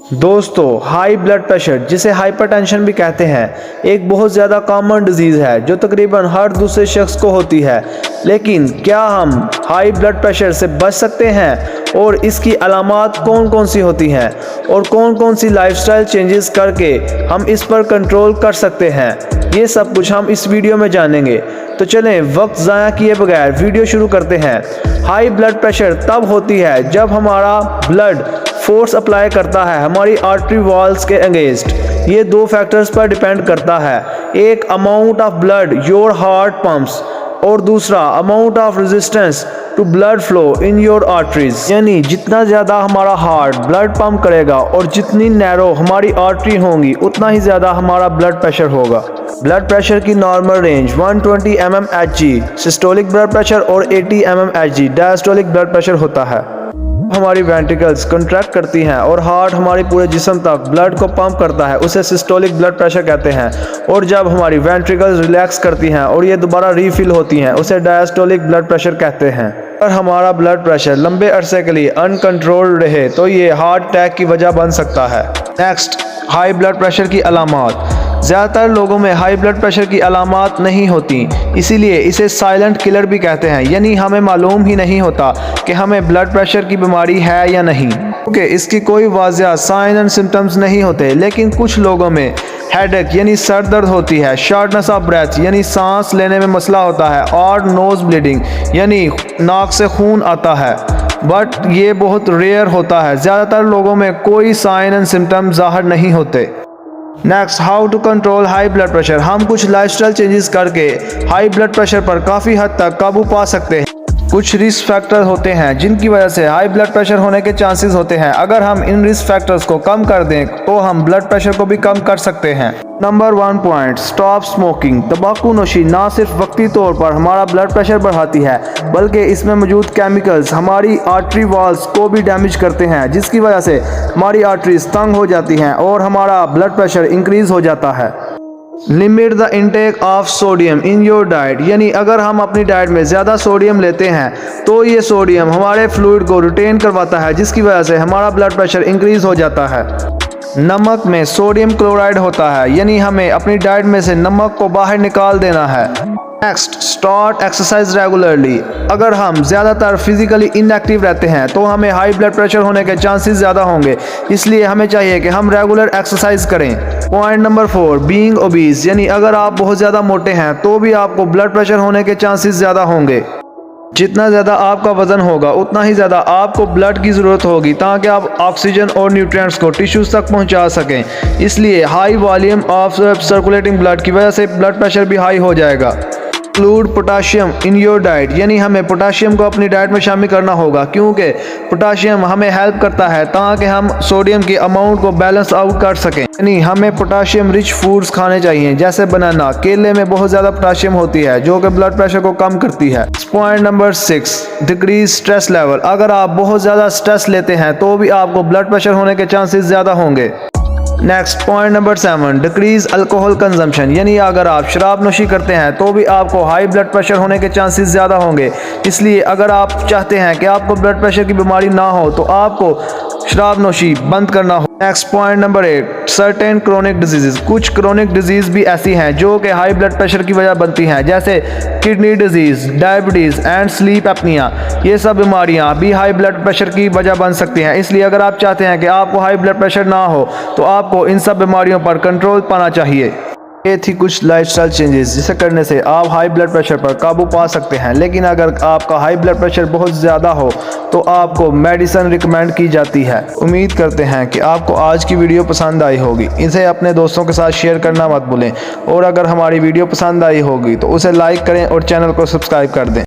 दोस्तों, high blood pressure जिसे hypertension भी कहते हैं एक बहुत ज़्यादा कॉमन डिजीज़ है जो तकरीबन हर दूसरे शख्स को होती है। लेकिन क्या हम हाई ब्लड प्रेशर से बच सकते हैं और इसकी अलामात कौन कौन सी होती हैं और कौन कौन सी लाइफस्टाइल चेंजेस करके हम इस पर कंट्रोल कर सकते हैं, ये सब कुछ हम इस वीडियो में जानेंगे। तो चलें वक्त ज़ाया किए बगैर वीडियो शुरू करते हैं। हाई ब्लड प्रेशर तब होती है जब हमारा ब्लड फोर्स अप्लाई करता है हमारी आर्टरी वॉल्स के अगेंस्ट। ये दो फैक्टर्स पर डिपेंड करता है, एक amount of blood your heart pumps और दूसरा amount of resistance to blood flow in your arteries. यानी जितना ज़्यादा हमारा हार्ट ब्लड पंप करेगा और जितनी नैरो हमारी आर्टरी होंगी उतना ही ज़्यादा हमारा ब्लड प्रेशर होगा। ब्लड प्रेशर की normal range 120 mmHg systolic blood pressure और 80 mmHg डायस्टोलिक ब्लड प्रेशर होता है। हमारी वेंट्रिकल्स कंट्रैक्ट करती हैं और हार्ट हमारे पूरे जिस्म तक ब्लड को पंप करता है, उसे सिस्टोलिक ब्लड प्रेशर कहते हैं। और जब हमारी वेंट्रिकल्स रिलैक्स करती हैं और ये दोबारा रीफिल होती हैं उसे डायस्टोलिक ब्लड प्रेशर कहते हैं। अगर हमारा ब्लड प्रेशर लंबे अरसे के लिए अनकंट्रोल्ड रहे तो ये हार्ट अटैक की वजह बन सकता है। नेक्स्ट, हाई ब्लड प्रेशर की अलामात। ज़्यादातर लोगों में हाई ब्लड प्रेशर की अलामात नहीं होती, इसीलिए इसे साइलेंट किलर भी कहते हैं। यानी हमें मालूम ही नहीं होता कि हमें ब्लड प्रेशर की बीमारी है या नहीं, क्योंकि इसकी कोई वाज़ेह साइन एंड सिम्टम्स नहीं होते। लेकिन कुछ लोगों में हेडेक यानी सर दर्द होती है, शॉर्टनेस ऑफ ब्रेथ यानी सांस लेने में मसला होता है और नोज़ ब्लीडिंग यानी नाक से खून आता है, बट ये बहुत रेयर होता है। ज़्यादातर लोगों में कोई साइन एंड सिम्टम ज़ाहिर नहीं होते। Next, how to control high blood pressure. हम कुछ लाइफस्टाइल चेंजेस करके हाई ब्लड प्रेशर पर काफ़ी हद तक काबू पा सकते हैं। कुछ रिस्क फैक्टर होते हैं जिनकी वजह से हाई ब्लड प्रेशर होने के चांसेस होते हैं। अगर हम इन रिस्क फैक्टर्स को कम कर दें तो हम ब्लड प्रेशर को भी कम कर सकते हैं। Number 1 point, stop smoking. तंबाकू नोशी ना सिर्फ वक्ती तौर पर हमारा ब्लड प्रेशर बढ़ाती है बल्कि इसमें मौजूद केमिकल्स हमारी आर्टरी वॉल्स को भी डैमेज करते हैं, जिसकी वजह से हमारी आर्टरीज तंग हो जाती हैं और हमारा ब्लड प्रेशर इंक्रीज हो जाता है। Limit the intake of sodium in your diet. यानी अगर हम अपनी डाइट में ज़्यादा सोडियम लेते हैं तो ये सोडियम हमारे फ्लूइड को रिटेन करवाता है, जिसकी वजह से हमारा ब्लड प्रेशर इंक्रीज हो जाता है। नमक में सोडियम क्लोराइड होता है, यानी हमें अपनी डाइट में से नमक को बाहर निकाल देना है। Next, start exercise regularly. अगर हम ज़्यादातर फिजिकली इनएक्टिव रहते हैं तो हमें हाई ब्लड प्रेशर होने के चांसेस ज़्यादा होंगे, इसलिए हमें चाहिए कि हम रेगुलर एक्सरसाइज करें। Point number 4, being obese. यानी अगर आप बहुत ज़्यादा मोटे हैं तो भी आपको ब्लड प्रेशर होने के चांसेस ज़्यादा होंगे। जितना ज़्यादा आपका वज़न होगा उतना ही ज़्यादा आपको ब्लड की ज़रूरत होगी ताकि आप ऑक्सीजन और न्यूट्रिएंट्स को टिश्यूज़ तक पहुंचा सकें। इसलिए high volume of circulating blood की वजह से ब्लड प्रेशर भी हाई हो जाएगा। Include potassium in your diet. यानी हमें पोटाशियम को अपनी डाइट में शामिल करना होगा, क्योंकि पोटाशियम हमें हेल्प करता है ताकि हम सोडियम की अमाउंट को बैलेंस आउट कर सकें। यानी हमें पोटाशियम रिच फूड्स खाने चाहिए जैसे बनाना। केले में बहुत ज़्यादा पोटाशियम होती है जो कि ब्लड प्रेशर को कम करती है। Point number 6, decrease stress level. अगर आप बहुत ज़्यादा स्ट्रेस लेते हैं तो भी आपको ब्लड प्रेशर होने के चांसेस ज़्यादा होंगे। Next, point number 7, decrease alcohol consumption. यानी अगर आप शराब नोशी करते हैं तो भी आपको हाई ब्लड प्रेशर होने के चांसेस ज़्यादा होंगे। इसलिए अगर आप चाहते हैं कि आपको ब्लड प्रेशर की बीमारी ना हो तो आपको शराब नोशी बंद करना हो। Next, point number 8, certain chronic disease. कुछ क्रोनिक डिजीज़ भी ऐसी हैं जो कि हाई ब्लड प्रेशर की वजह बनती हैं, जैसे kidney disease, diabetes and sleep apnoea. ये सब बीमारियां भी हाई ब्लड प्रेशर की वजह बन सकती हैं। इसलिए अगर आप चाहते हैं कि आपको हाई ब्लड प्रेशर ना हो तो आपको इन सब बीमारियों पर कंट्रोल पाना चाहिए। ये थी कुछ लाइफस्टाइल चेंजेस जिसे करने से आप हाई ब्लड प्रेशर पर काबू पा सकते हैं। लेकिन अगर आपका हाई ब्लड प्रेशर बहुत ज़्यादा हो तो आपको मेडिसिन रिकमेंड की जाती है। उम्मीद करते हैं कि आपको आज की वीडियो पसंद आई होगी। इसे अपने दोस्तों के साथ शेयर करना मत भूलें और अगर हमारी वीडियो पसंद आई होगी तो उसे लाइक करें और चैनल को सब्सक्राइब कर दें।